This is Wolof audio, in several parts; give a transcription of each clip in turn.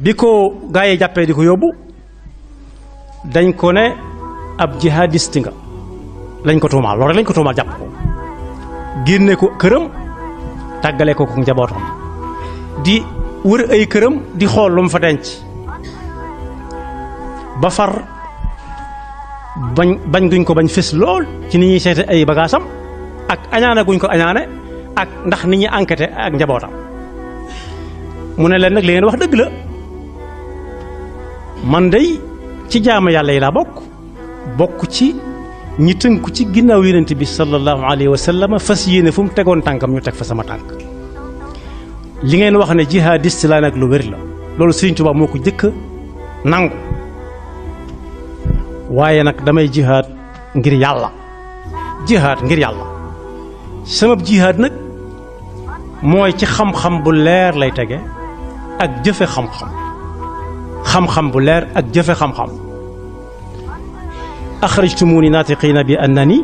biko gaay jappé diko yobbu dañ ko ne ab jihadiste nga lañ ko tuumal loolu lañ ko tuumal japp ko génné ko kërëm tagalé ko njabotam di wër ay kërëm di xol lu mu fa denc ba far bañ guñ ko bañ fess lool ci ni ñi sété ay bagasam ak añaane guñ ko añaane ak ndax ni ñi enquêté ak njabotam mu ne leen nak li ngeen wax deug la man day ci jaamu yàlla yi laa bokk ci ñi tënku ci ginnaaw yonent bi sallallahu alayhi wa sallam fas yéene fu mu tegoon tànkam ñu teg fa sama tànk li ngeen wax ne jihadiste laa nag lu wér la loolu Sëriñ Tuubaa moo ko jëkk nangu waaye nag damay jihaad ngir yàlla sama jihaad nag mooy ci xam-xam bu leer lay tege ak jëfe xam-xam bu leer ak jëfe xam-xam أخرجتموني ناطقين بأنني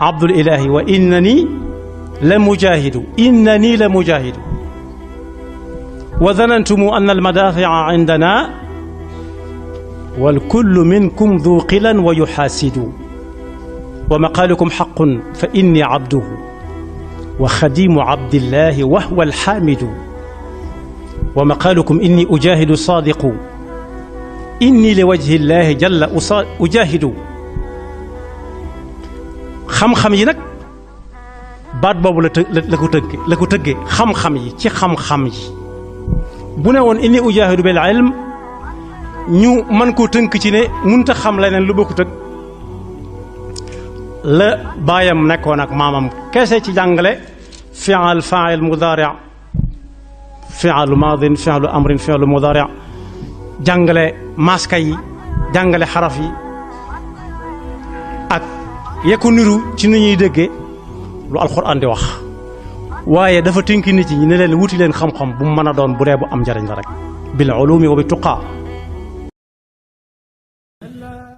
عبد الإله وإنني لمجاهد وظننتم أن المدافع عندنا والكل منكم ذو قلا ويحاسد ومقالكم حق فإني عبده وخديم عبد الله وهو الحامد ومقالكم إني أجاهد صادق إني لوجه الله جل أجاهد xam-xam yi nag baat boobu la ko tëgge xam-xam yi ci xam-xam yi bu ne woon inni ujaahidu bil ilm ñu mën koo tënk ci ne munta xam leneen lu bokkut ak la baayam nekkoon ak maamam kese ci jàngale fi'al fa'il mudaari' fi'lu maadin fi'lu amrin fi'lu mudaari' jàngale maska yi jàngale xaraf yi ak yeko niru ci ni ñuy déggee lu alxuraan di wax waaye dafa tënk nit ñi ne leen wuti leen xam-xam bu mu mën a doon bu dee bu am njariñ la rek bil ulumi wa bi tuqaa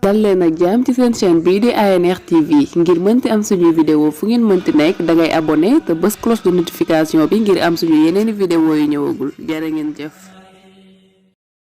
dal leen ak jàmm ci seen chaîne bii di ANR TV ngir mënti am suñuy vidéo fu ngeen mënti nekk da ngay abonné te bës cloche de notification bi ngir am suñu yeneeni vidéo yu ñëwagul jërë ngeen jëf